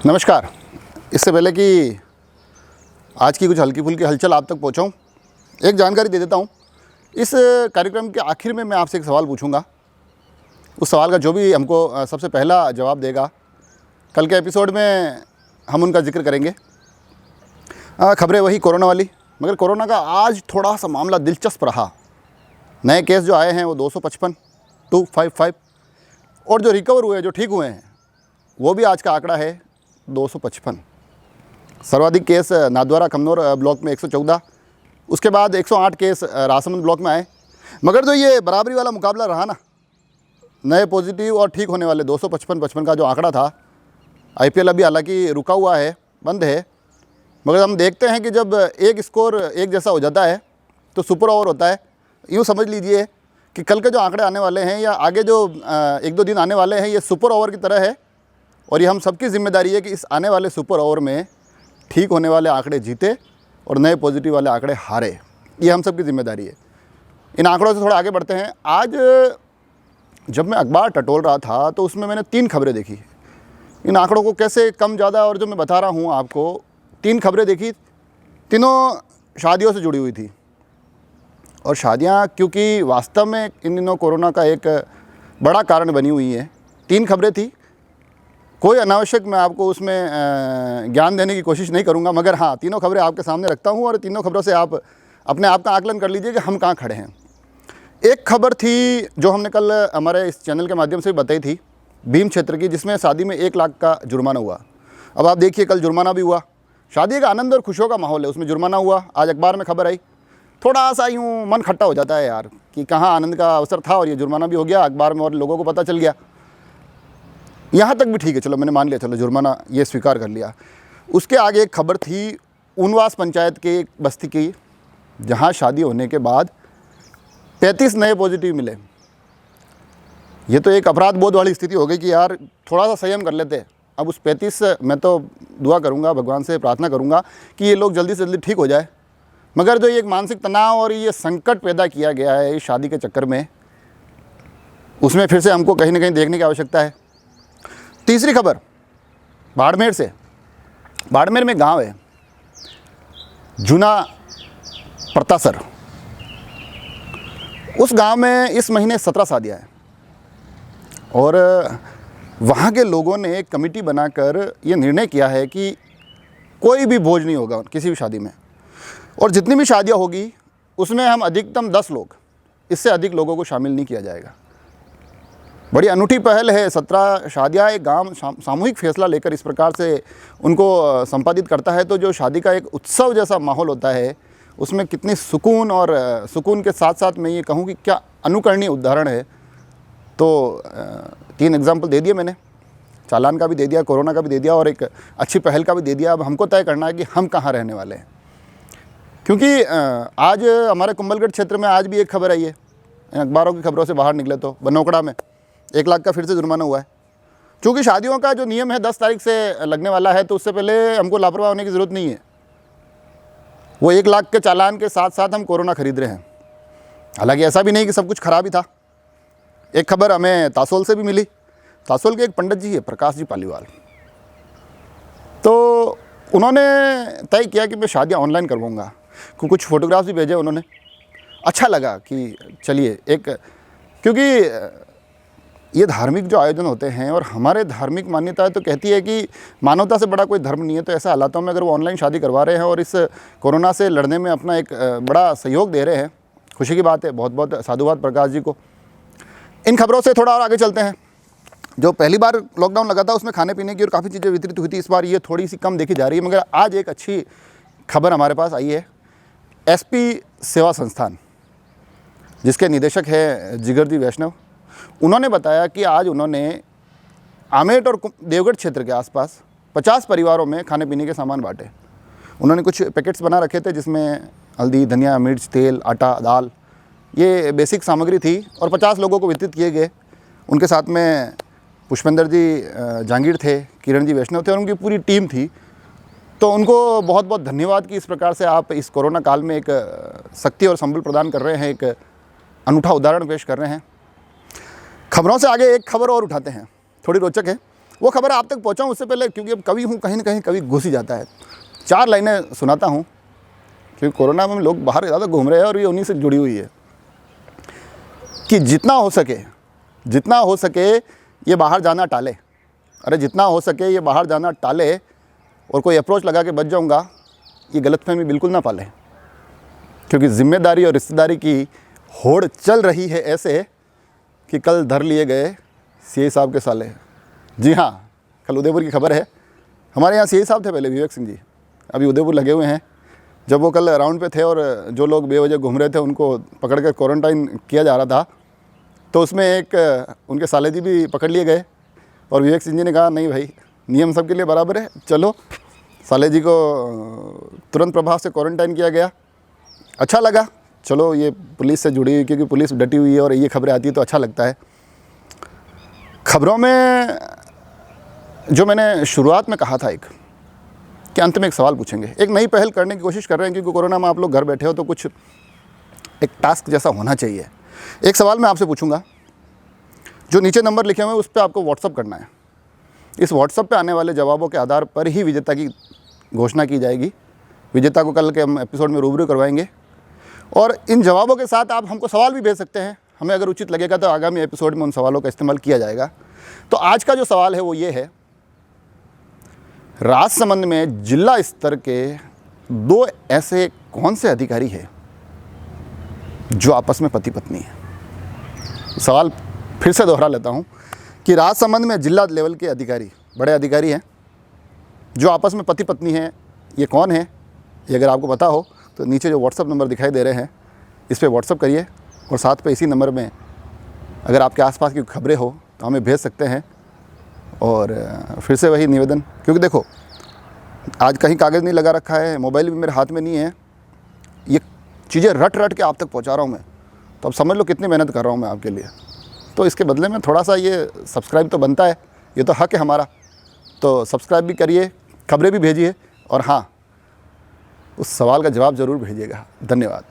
नमस्कार। इससे पहले कि आज की कुछ हल्की फुल्की हलचल आप तक पहुंचाऊं, एक जानकारी दे देता हूं। इस कार्यक्रम के आखिर में मैं आपसे एक सवाल पूछूंगा। उस सवाल का जो भी हमको सबसे पहला जवाब देगा, कल के एपिसोड में हम उनका जिक्र करेंगे। खबरें वही कोरोना वाली, मगर कोरोना का आज थोड़ा सा मामला दिलचस्प रहा। नए केस जो आए हैं वो 255 और जो रिकवर हुए, जो ठीक हुए हैं, वो भी आज का आंकड़ा है 255। सर्वाधिक केस नाथद्वारा खमनोर ब्लॉक में 114, उसके बाद 108 केस राजसमंद ब्लॉक में आए। मगर जो ये बराबरी वाला मुकाबला रहा ना, नए पॉजिटिव और ठीक होने वाले 255 का जो आंकड़ा था, आईपीएल अभी हालांकि रुका हुआ है, बंद है, मगर हम देखते हैं कि जब एक स्कोर एक जैसा हो जाता है तो सुपर ओवर होता है। यूँ समझ लीजिए कि कल के जो आंकड़े आने वाले हैं या आगे जो 1-2 दिन आने वाले हैं, ये सुपर ओवर की तरह है। और ये हम सबकी जिम्मेदारी है कि इस आने वाले सुपर ओवर में ठीक होने वाले आंकड़े जीते और नए पॉजिटिव वाले आंकड़े हारे। ये हम सबकी जिम्मेदारी है। इन आंकड़ों से थोड़ा आगे बढ़ते हैं। आज जब मैं अखबार टटोल रहा था तो उसमें मैंने 3 खबरें देखी। इन आंकड़ों को कैसे कम ज़्यादा, और जो मैं बता रहा हूँ आपको, 3 खबरें देखी, तीनों शादियों से जुड़ी हुई थी। और शादियाँ क्योंकि वास्तव में इन दिनों कोरोना का एक बड़ा कारण बनी हुई है। 3 खबरें थी। कोई अनावश्यक मैं आपको उसमें ज्ञान देने की कोशिश नहीं करूंगा, मगर हाँ, तीनों खबरें आपके सामने रखता हूं और तीनों खबरों से आप अपने आप का आकलन कर लीजिए कि हम कहाँ खड़े हैं। एक खबर थी जो हमने कल हमारे इस चैनल के माध्यम से बताई थी, भीम क्षेत्र की, जिसमें शादी में 1 लाख का जुर्माना हुआ। अब आप देखिए, कल जुर्माना भी हुआ। शादी का आनंद और खुशियों का माहौल है, उसमें जुर्माना हुआ। आज अखबार में खबर आई, थोड़ा सा यूँ मन खट्टा हो जाता है यार कि कहाँ आनंद का अवसर था और ये जुर्माना भी हो गया अखबार में और लोगों को पता चल गया। यहाँ तक भी ठीक है, चलो मैंने मान लिया, चलो जुर्माना ये स्वीकार कर लिया। उसके आगे एक खबर थी ऊनवास पंचायत के एक बस्ती की, जहाँ शादी होने के बाद 35 नए पॉजिटिव मिले। ये तो एक अपराध बोध वाली स्थिति हो गई कि यार थोड़ा सा संयम कर लेते। अब उस 35, मैं तो दुआ करूँगा, भगवान से प्रार्थना करूँगा कि ये लोग जल्दी से जल्दी ठीक हो जाए। मगर जो ये एक मानसिक तनाव और ये संकट पैदा किया गया है इस शादी के चक्कर में, उसमें फिर से हमको कहीं ना कहीं देखने की आवश्यकता है। तीसरी खबर बाड़मेर से। बाड़मेर में गांव है जूना प्रतासर। उस गांव में इस महीने 17 शादियां हैं और वहां के लोगों ने एक कमेटी बनाकर ये निर्णय किया है कि कोई भी भोज नहीं होगा किसी भी शादी में, और जितनी भी शादियां होगी उसमें हम अधिकतम 10 लोग, इससे अधिक लोगों को शामिल नहीं किया जाएगा। बड़ी अनूठी पहल है। 17 शादियाँ एक गांव सामूहिक फैसला लेकर इस प्रकार से उनको संपादित करता है, तो जो शादी का एक उत्सव जैसा माहौल होता है उसमें कितनी सुकून, और सुकून के साथ साथ मैं ये कहूँ कि क्या अनुकरणीय उदाहरण है। तो 3 एग्जाम्पल दे दिए मैंने, चालान का भी दे दिया, कोरोना का भी दे दिया और एक अच्छी पहल का भी दे दिया। अब हमको तय करना है कि हम कहाँ रहने वाले हैं, क्योंकि आज हमारे कुंभलगढ़ क्षेत्र में आज भी एक खबर आई है, अखबारों की खबरों से बाहर निकले तो बनोकड़ा में 1 लाख का फिर से जुर्माना हुआ है। क्योंकि शादियों का जो नियम है 10 तारीख से लगने वाला है, तो उससे पहले हमको लापरवाह होने की ज़रूरत नहीं है। वो 1 लाख के चालान के साथ साथ हम कोरोना खरीद रहे हैं। हालांकि ऐसा भी नहीं कि सब कुछ खराब ही था। एक खबर हमें तासोल से भी मिली। तासोल के एक पंडित जी है, प्रकाश जी पालीवाल, तो उन्होंने तय किया कि मैं शादियाँ ऑनलाइन करवाऊँगा। कुछ फोटोग्राफ्स भी भेजे उन्होंने। अच्छा लगा कि चलिए एक, क्योंकि ये धार्मिक जो आयोजन होते हैं और हमारे धार्मिक मान्यता तो कहती है कि मानवता से बड़ा कोई धर्म नहीं है, तो ऐसे हालातों में अगर वो ऑनलाइन शादी करवा रहे हैं और इस कोरोना से लड़ने में अपना एक बड़ा सहयोग दे रहे हैं, खुशी की बात है। बहुत बहुत साधुवाद प्रकाश जी को। इन खबरों से थोड़ा और आगे चलते हैं। जो पहली बार लॉकडाउन लगा था उसमें खाने पीने की और काफ़ी चीज़ें वितरित हुई थी, इस बार ये थोड़ी सी कम देखी जा रही है। मगर आज एक अच्छी खबर हमारे पास आई है। एसपी सेवा संस्थान, जिसके निदेशक है जिगरजी वैष्णव, उन्होंने बताया कि आज उन्होंने आमेट और देवगढ़ क्षेत्र के आसपास 50 परिवारों में खाने पीने के सामान बांटे। उन्होंने कुछ पैकेट्स बना रखे थे जिसमें हल्दी, धनिया, मिर्च, तेल, आटा, दाल, ये बेसिक सामग्री थी और 50 लोगों को वितरित किए गए। उनके साथ में पुष्पेंद्र जी जहांगीर थे, किरण जी वैष्णव थे और उनकी पूरी टीम थी। तो उनको बहुत बहुत धन्यवाद कि इस प्रकार से आप इस कोरोना काल में एक शक्ति और संबल प्रदान कर रहे हैं, एक अनूठा उदाहरण पेश कर रहे हैं। खबरों से आगे एक खबर और उठाते हैं, थोड़ी रोचक है। वो खबर आप तक पहुँचाऊँ उससे पहले, क्योंकि अब कवि हूँ, कहीं ना कहीं कवि घुस ही जाता है, 4 लाइनें सुनाता हूँ, क्योंकि कोरोना में लोग बाहर ज़्यादा घूम रहे हैं और ये उन्हीं से जुड़ी हुई है कि जितना हो सके ये बाहर जाना टाले। अरे जितना हो सके ये बाहर जाना टाले, और कोई अप्रोच लगा के बच जाऊँगा, ये गलतफहमी बिल्कुल ना पाले, क्योंकि ज़िम्मेदारी और रिश्तेदारी की होड़ चल रही है ऐसे कि कल धर लिए गए सीआई साहब के साले। जी हाँ, कल उदयपुर की खबर है। हमारे यहाँ सीआई साहब थे पहले, विवेक सिंह जी, अभी उदयपुर लगे हुए हैं। जब वो कल राउंड पे थे और जो लोग बेवजह घूम रहे थे उनको पकड़ कर क्वारंटाइन किया जा रहा था, तो उसमें एक उनके साले जी भी पकड़ लिए गए, और विवेक सिंह जी ने कहा नहीं भाई, नियम सबके लिए बराबर है, चलो। साले जी को तुरंत प्रभाव से क्वारंटाइन किया गया। अच्छा लगा, चलो ये पुलिस से जुड़ी हुई, क्योंकि पुलिस डटी हुई है और ये खबरें आती है तो अच्छा लगता है। खबरों में जो मैंने शुरुआत में कहा था एक, कि अंत में एक सवाल पूछेंगे, एक नई पहल करने की कोशिश कर रहे हैं, क्योंकि कोरोना में आप लोग घर बैठे हो तो कुछ एक टास्क जैसा होना चाहिए। एक सवाल मैं आपसे पूछूंगा, जो नीचे नंबर लिखे हुए हैं उस पर आपको व्हाट्सअप करना है। इस व्हाट्सअप पे आने वाले जवाबों के आधार पर ही विजेता की घोषणा की जाएगी। विजेता को कल के हम एपिसोड में रूबरू करवाएंगे, और इन जवाबों के साथ आप हमको सवाल भी भेज सकते हैं। हमें अगर उचित लगेगा तो आगामी एपिसोड में उन सवालों का इस्तेमाल किया जाएगा। तो आज का जो सवाल है वो ये है, राजसमंद में जिला स्तर के 2 ऐसे कौन से अधिकारी हैं जो आपस में पति पत्नी हैं? सवाल फिर से दोहरा लेता हूं कि राजसमंद में जिला लेवल के अधिकारी, बड़े अधिकारी हैं जो आपस में पति पत्नी हैं, ये कौन है? ये अगर आपको पता हो तो नीचे जो व्हाट्सअप नंबर दिखाई दे रहे हैं इस पर व्हाट्सअप करिए, और साथ पे इसी नंबर में अगर आपके आसपास की खबरें हो तो हमें भेज सकते हैं। और फिर से वही निवेदन, क्योंकि देखो आज कहीं कागज़ नहीं लगा रखा है, मोबाइल भी मेरे हाथ में नहीं है, ये चीज़ें रट रट के आप तक पहुंचा रहा हूं मैं, तो अब समझ लो कितनी मेहनत कर रहा हूं मैं आपके लिए। तो इसके बदले में थोड़ा सा ये सब्सक्राइब तो बनता है, ये तो हक है हमारा। तो सब्सक्राइब भी करिए, खबरें भी भेजिए, और हाँ, उस सवाल का जवाब ज़रूर भेजिएगा। धन्यवाद।